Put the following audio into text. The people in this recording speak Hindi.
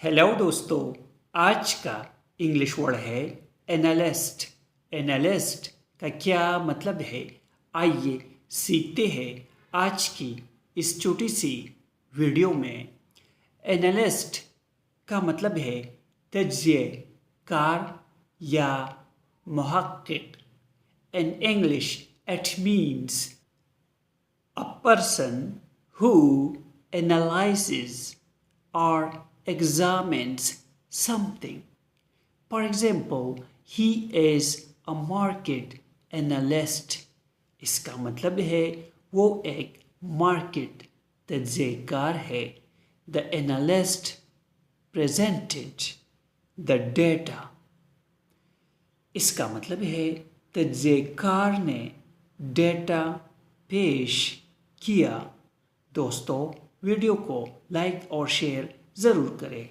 हेलो दोस्तों, आज का इंग्लिश वर्ड है एनालिस्ट। एनालिस्ट का क्या मतलब है, आइए सीखते हैं आज की इस छोटी सी वीडियो में। एनालिस्ट का मतलब है तज्ज़िये कार या मुहक्किक। In English, it means a person who analyzes or examines something. For example, he is a market analyst. इसका मतलब है वो एक मार्केट तज्ज़ेकार है। The analyst presented the data. इसका मतलब है तज्ज़ेकार ने डेटा पेश किया। दोस्तों, वीडियो को लाइक और शेयर ज़रूर करें।